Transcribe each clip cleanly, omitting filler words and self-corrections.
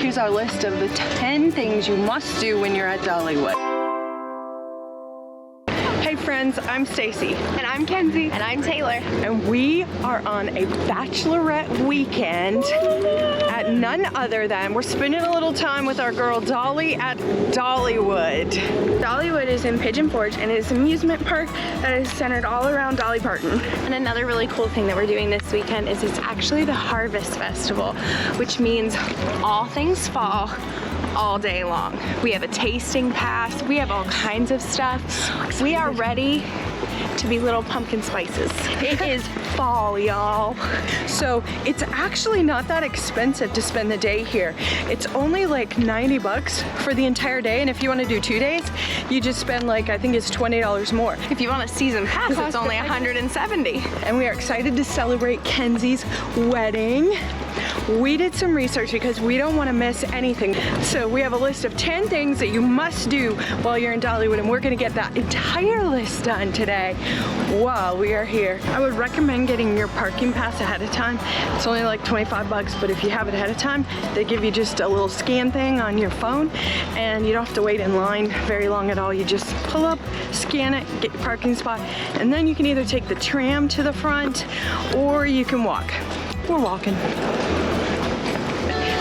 Here's our list of the 10 things you must do when you're at Dollywood. Hey friends, I'm Stacy. And I'm Kenzie. And I'm Taylor. And we are on a bachelorette weekend at none other than, we're spending a little time with our girl Dolly at Dollywood. Dollywood is in Pigeon Forge and is an amusement park that is centered all around Dolly Parton. And another really cool thing that we're doing this weekend is it's actually the Harvest Festival, which means all things fall all day long. We have a tasting pass, we have all kinds of stuff. We are ready to be little pumpkin spices. It is fall, y'all. So it's actually not that expensive to spend the day here. It's only like 90 bucks for the entire day, and if you want to do 2 days, you just spend like, I think it's $20 more. If you want a season pass, it's only 170. And we are excited to celebrate Kenzie's wedding. We did some research because we don't want to miss anything. So we have a list of 10 things that you must do while you're in Dollywood, and we're gonna get that entire list done today while we are here. I would recommend getting your parking pass ahead of time. It's only like 25 bucks, but if you have it ahead of time, they give you just a little scan thing on your phone, and you don't have to wait in line very long at all. You just pull up, scan it, get your parking spot, and then you can either take the tram to the front or you can walk. We're walking.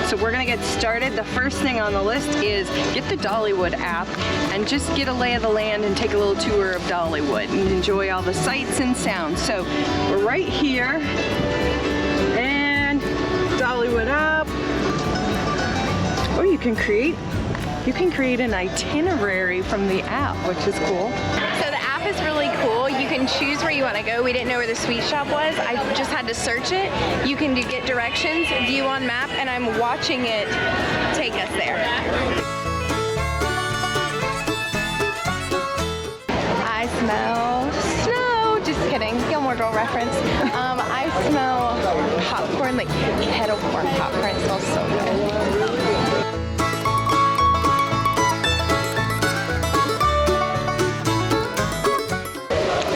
So we're gonna get started. The first thing on the list is get the Dollywood app and just get a lay of the land and take a little tour of Dollywood and enjoy all the sights and sounds. So we're right here, and Dollywood app. Or you can create an itinerary from the app, which is cool. So the app is really cool. You can choose where you want to go. We didn't know where the sweet shop was. I just had to search it. You can get directions, view on map, and I'm watching it take us there. I smell snow. Just kidding. Gilmore Girl reference. I smell popcorn, like kettle corn popcorn. It smells so good.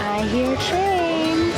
I hear trains.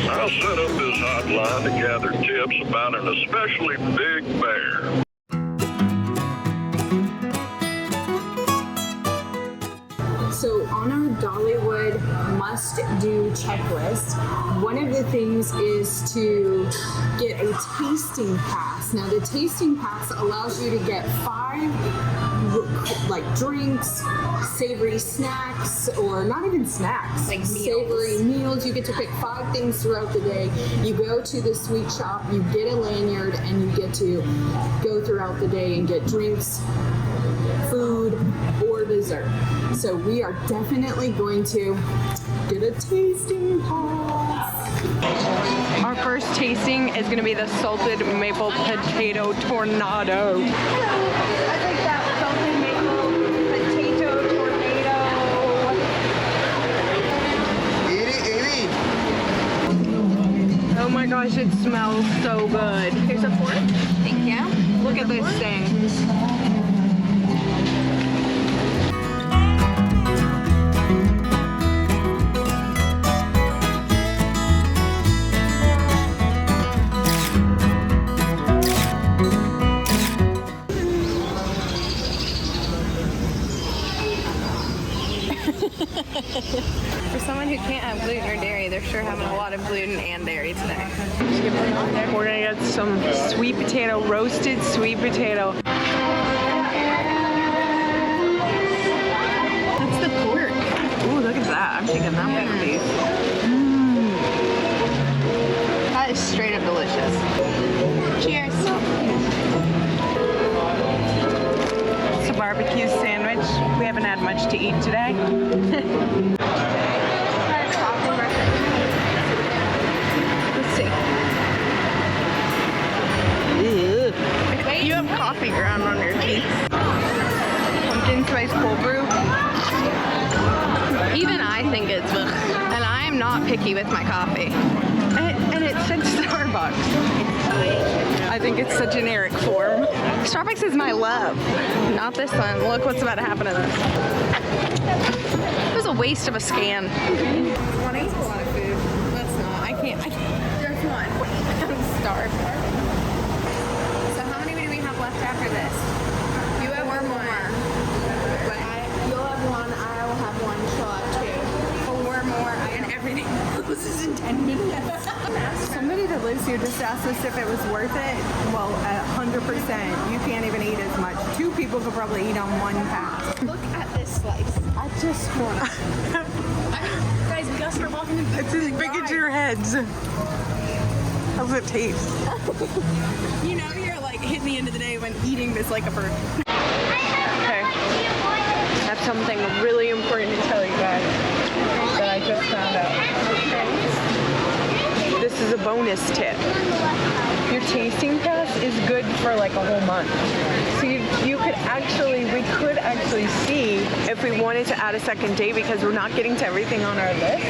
I'll set up this hotline to gather tips about an especially big bear. So on our Dollywood must-do checklist, one of the things is to get a tasting pass. Now the tasting pass allows you to get 5 like drinks, savory snacks, or not even snacks, like savory meals. You get to pick 5 things throughout the day. You go to the sweet shop, you get a lanyard, and you get to go throughout the day and get drinks, food, or dessert. So we are definitely going to get a tasting pass. Our first tasting is gonna be the salted maple potato tornado. I like that salted maple potato tornado. Oh my gosh, it smells so good. Here's a fork. Thank you. Look at this thing. For someone who can't have gluten or dairy, they're sure having a lot of gluten and dairy today. We're gonna get some sweet potato, roasted sweet potato. That's the pork. Ooh, look at that. I'm taking that one of these. That is straight up delicious. Cheers. It's a barbecue sandwich. We haven't had had much to eat today. Let's see. You have coffee ground on your teeth. Pumpkin spice cold brew. Even I think it's ugh. And I am not picky with my coffee. And it said Starbucks. I think it's a generic form. Starbucks is my love, not this one. Look what's about to happen to this. It was a waste of a scan. Want to eat a lot of food. That's not. I can't. There's one. I'm starved. So how many do we have left after this? You have one more. But you'll have one. I will have one. She'll have two. 4 more. And everything else is in 10 minutes. Somebody that lives here just asked us if it was worth it. Well, 100%. You can't even eat as much. 2 people could probably eat on one pass. Look at this slice. I just want to. Guys, we gotta start walking in. It's as big as your heads. How's it taste? You know you're like hitting the end of the day when eating this like a bird. Okay. That's something really important to tell you guys that I just found out. This is a bonus tip. Your tasting pass is good for like a whole month. So you could actually, we could actually see if we wanted to add a second day because we're not getting to everything on our list.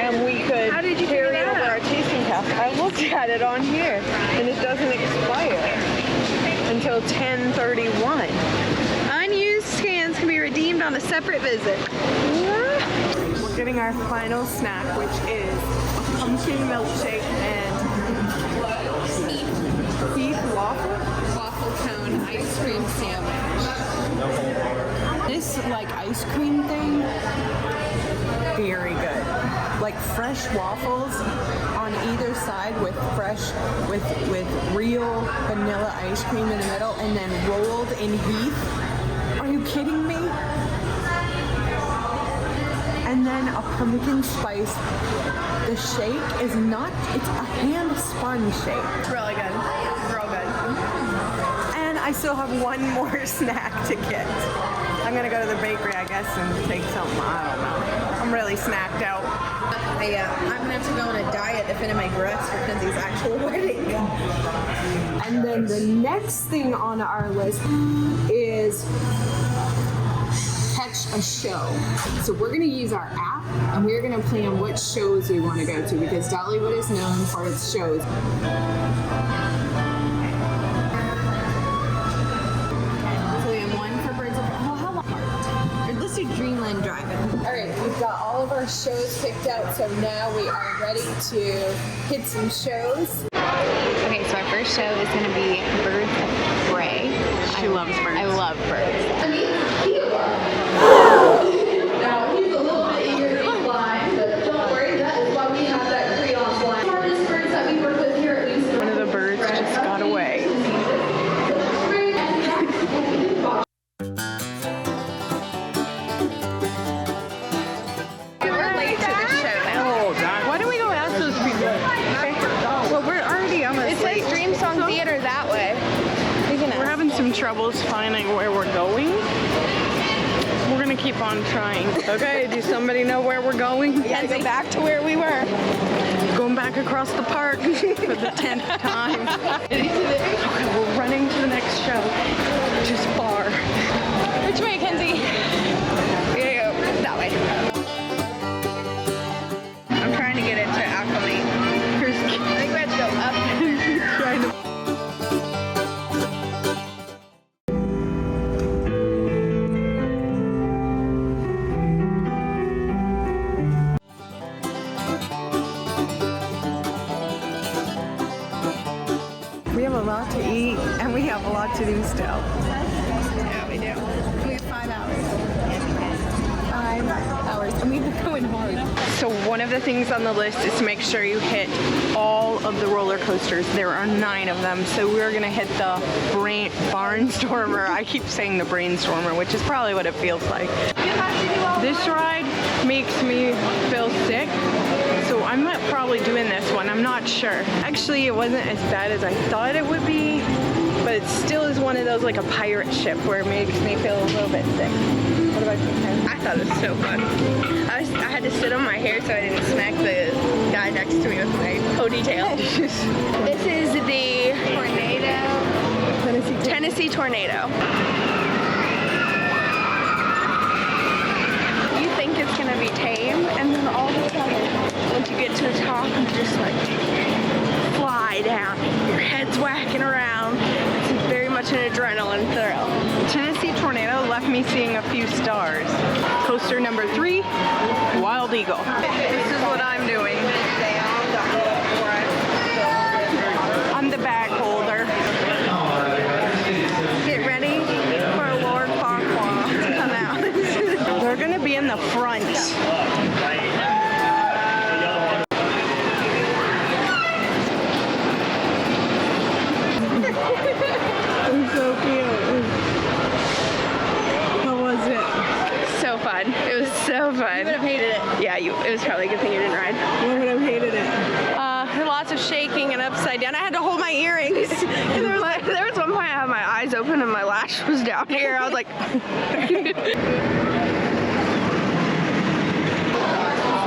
And we could carry over our tasting pass. I looked at it on here and it doesn't expire until 10/31. Unused scans can be redeemed on a separate visit. We're getting our final snack, which is a pumpkin milkshake and beef waffle Cone ice cream sandwich. This like ice cream thing, very good. Like fresh waffles on either side with real vanilla ice cream in the middle and then rolled in Heath. Are you kidding me? And then a pumpkin spice. The shake is not, it's a hand spun shake. It's really good. Real good. And I still have one more snack to get. I'm gonna go to the bakery, I guess, and take something. I don't know. I'm really snacked out. I'm gonna have to go on a diet to fit in my dress for Kenzie's actual wedding. and then the next thing on our list is catch a show. So we're gonna use our app and we're gonna plan what shows we want to go to because Dollywood is known for its shows. Dreamland driving. All right, we've got all of our shows picked out, so now we are ready to hit some shows. Okay, so our first show is going to be Birds of Prey. She loves birds. I love birds. Now, he's a little bit eager to be blind, but don't worry, that is why we have that crayon blind. The hardest birds that we work with here at least. One of the birds just got away. Theater that way. We're having some troubles finding where we're going. We're gonna keep on trying. Okay, does somebody know where we're going? We gotta go back to where we were. Going back across the park for the 10th time. Okay, we're running to the next show, which is far. Which way, Kenzie? We gotta go that way. I'm trying to get it to acclimate. I think we have to go up. Trying to We have a lot to eat and we have a lot to do still. Yeah, we do. We have 5 hours. 5 hours. And we've been going hard. So one of the things on the list is to make sure you hit all of the roller coasters. There are 9 of them. So we're gonna hit the Barnstormer. I keep saying the Brainstormer, which is probably what it feels like. This ride makes me feel sick. So I'm not probably doing this one. I'm not sure. Actually, it wasn't as bad as I thought it would be, but but it still is one of those like a pirate ship where it makes me feel a little bit sick. What about you, Ken? I thought it was so fun. I had to sit on my hair so I didn't smack the guy next to me with my ponytail. This is the Tennessee Tornado. You think it's gonna be tame, and then all of a sudden, once you get to the top, you just like fly down. Your head's whacking around. It's very much an adrenaline thrill. Tennessee Tornado left me seeing a few stars. Coaster number 3, Wild Eagle. This is what I'm doing. I'm the bag holder. Get ready for Lord Farquaad to come out. They're gonna be in the front. They're so cute. How was it? So fun. It was so fun. You would have hated it. Yeah, it was probably a good thing you didn't ride. You would have hated it. Lots of shaking and upside down. I had to hold my earrings. There was one point I had my eyes open and my lash was down here. I was like, it's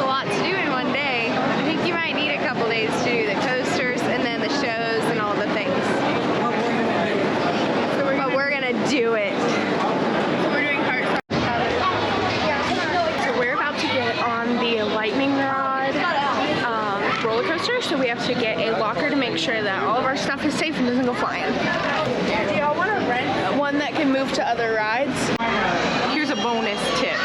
a lot to do in one day. I think you might need a couple days to do the coasters and then the shows and all the things. But we're gonna do it. So we're doing heart. So we're about to get on the lightning rod roller coaster, so we have to get a locker to make sure that all of our stuff is safe and doesn't go flying. Do y'all want to rent one that can move to other rides? Here's a bonus tip.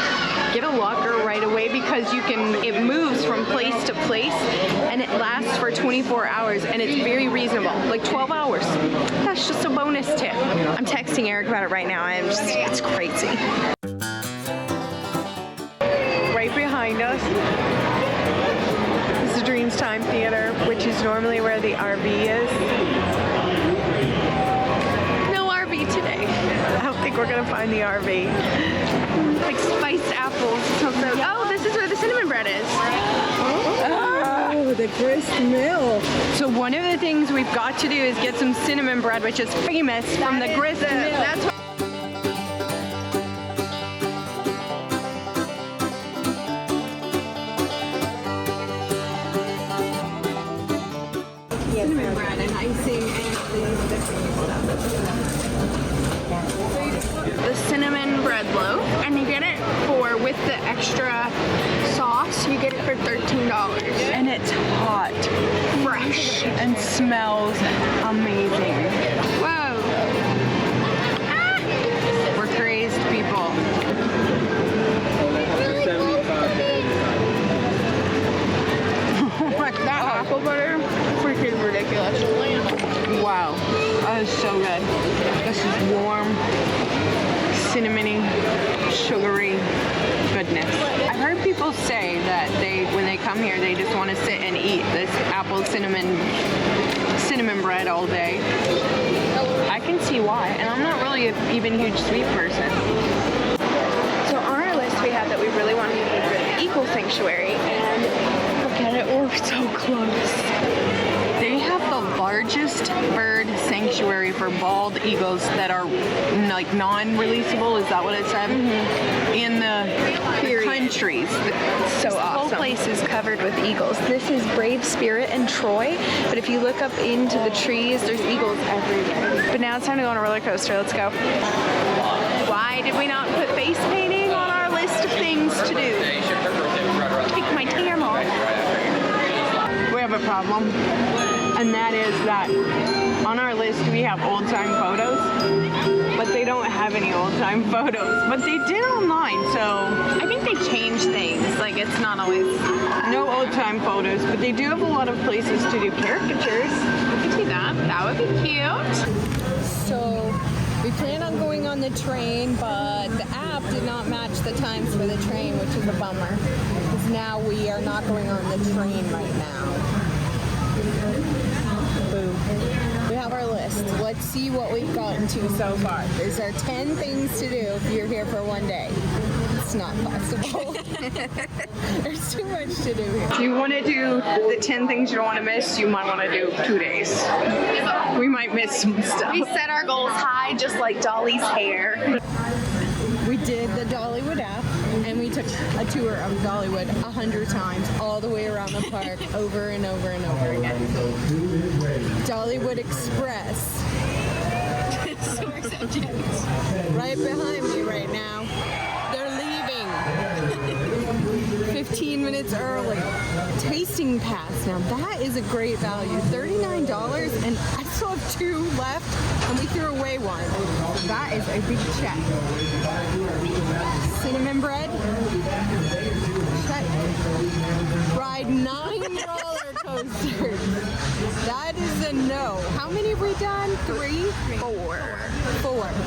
Get a locker right away because it moves from place to place and it lasts for 24 hours and it's very reasonable, like 12 hours. That's just a bonus tip. I'm texting Eric about it right now. It's crazy. Right behind us is the Dreams Time Theater, which is normally where the RV is. No RV today. I don't think we're gonna find the RV. Like spiced apples. Oh, this is where the cinnamon bread is. Oh, the grist mill. So one of the things we've got to do is get some cinnamon bread, which is famous from the grist mill. That's what Cinnamon bread and icing and the cinnamon bread loaf, and you get it with the extra sauce, you get it for $13. And it's hot, Fresh. and smells amazing. Whoa. Ah! We're crazed people. Oh my That God. apple butter, freaking ridiculous. Wow, that is so good. This is warm, cinnamony, sugary goodness. I've heard people say that when they come here, they just want to sit and eat this apple cinnamon bread all day. I can see why, and I'm not really an even huge sweet person. So on our list, we have that we really want to do the Eagle Sanctuary, and look at it, we're so close. They have the largest bird sanctuary for bald eagles that are like non-releasable, is that what it said? In the countries. So This awesome. whole place is Covered with eagles. This is Brave Spirit and Troy, but if you look up into the trees, there's eagles everywhere. But now it's time to go on a roller coaster. Let's go. Why did we not put face painting on our list of things to do? Take my tan off. We have a problem, and that is that on our list we have old-time photos, but they don't have any old-time photos, but they did online, so I think they change things. Like, it's not always... no old-time photos, but they do have a lot of places to do caricatures. I could do that. That would be cute. So we plan on going on the train, but the app did not match the times for the train, which is a bummer. Because now we are not going on the train right now. Boo. We have our list. Let's see what we've gotten to so far. These are 10 things to do if you're here for one day. Let's It's not possible. There's too much to do here. If you want to do the 10 things you don't want to miss, you might want to do 2 days. We might miss some stuff. We set our goals high, just like Dolly's hair. We did the Dollywood app, and we took a tour of Dollywood 100 times, all the way around the park, over and over and over again. Dollywood Express. Right behind me right now. They're leaving 15 minutes early. Tasting pass. Now that is a great value. $39, and I still have 2 left, and we threw away 1. That is a big check. Cinnamon bread. Check. Ride 9 roller coasters. That is a no. How many have we done? 3? 4.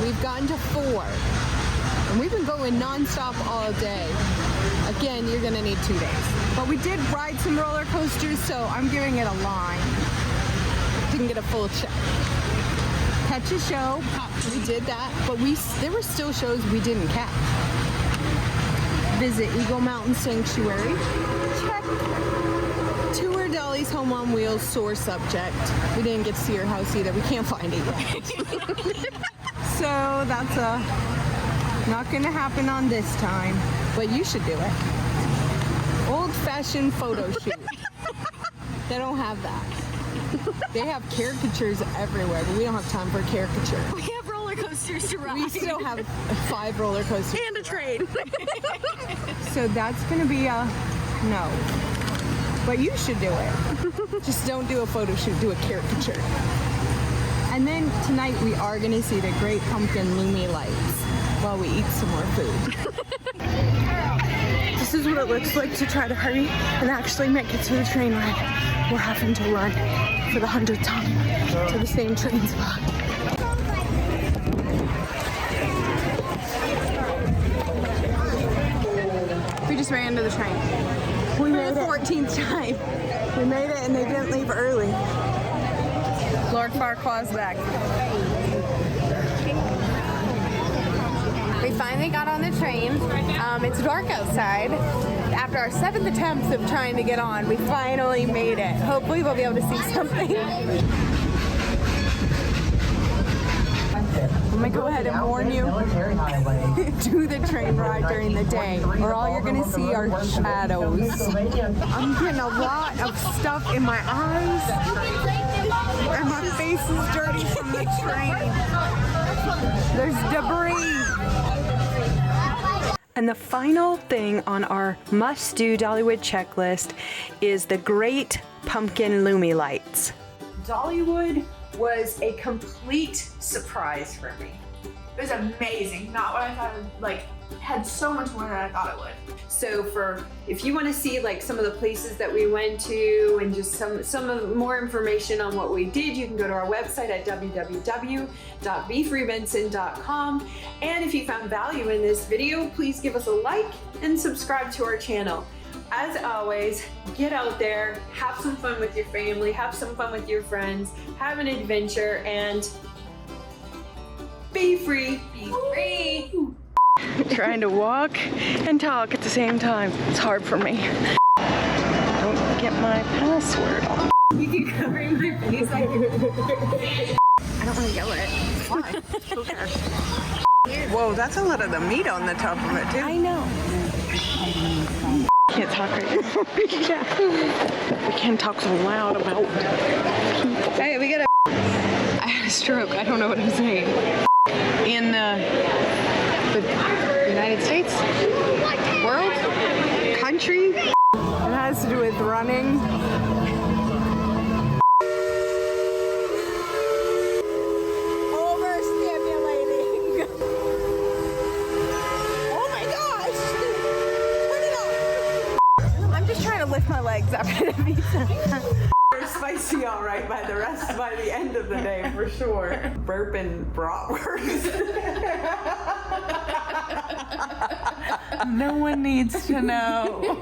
We've gotten to 4. And we've been going non-stop all day. Again, you're gonna need 2 days. But we did ride some roller coasters, so I'm giving it a line. Didn't get a full check. Catch a show, we did that, but there were still shows we didn't catch. Visit Eagle Mountain Sanctuary. Check. Tour Dolly's Home on Wheels, sore subject. We didn't get to see her house either. We can't find it yet. So that's not gonna happen on this time, but you should do it. Old-fashioned photo shoot. They don't have that. They have caricatures everywhere, but we don't have time for a caricature. We have roller coasters to ride. We still have 5 roller coasters. And a train. So that's gonna be a no. But you should do it. Just don't do a photo shoot, do a caricature. And then tonight we are gonna see the Great Pumpkin Lumi Lights while we eat some more food. This is what it looks like to try to hurry and actually make it to the train ride. We're having to run for the 100th time to the same train spot. We just ran into the train. We made For the it. 14th time. We made it, and they didn't leave early. Lord Farquaad's back. We finally got on the train. It's dark outside. After our 7th attempt of trying to get on, we finally made it. Hopefully we'll be able to see something. I'm gonna go ahead and warn you, do the train ride during the day, or all you're gonna see are shadows. I'm getting a lot of stuff in my eyes, and my face is dirty from the train. There's debris. And the final thing on our must-do Dollywood checklist is the Great Pumpkin Lumi Lights. Dollywood was a complete surprise for me. It was amazing. Not what I thought it would, had so much more than I thought it would. So if you want to see some of the places that we went to and just some more information on what we did, you can go to our website at www.bfreebenson.com. And if you found value in this video, please give us a like and subscribe to our channel. As always, get out there, have some fun with your family, have some fun with your friends, have an adventure, and be free. Be free. Trying to walk and talk at the same time. It's hard for me. Don't get my password on. You keep covering my face. I don't want to yell it. Why? Okay. Whoa, that's a lot of the meat on the top of it, too. I know. Can't talk right now. We can't talk so loud about people. Hey, we gotta. I had a stroke. I don't know what I'm saying. In the United States? World? Country? It has to do with running. Overstimulating. Oh my gosh! Turn it off. I'm just trying to lift my legs after the pizza. spicy all right by the end of the day, for sure. Burping bratwurst. No one needs to know.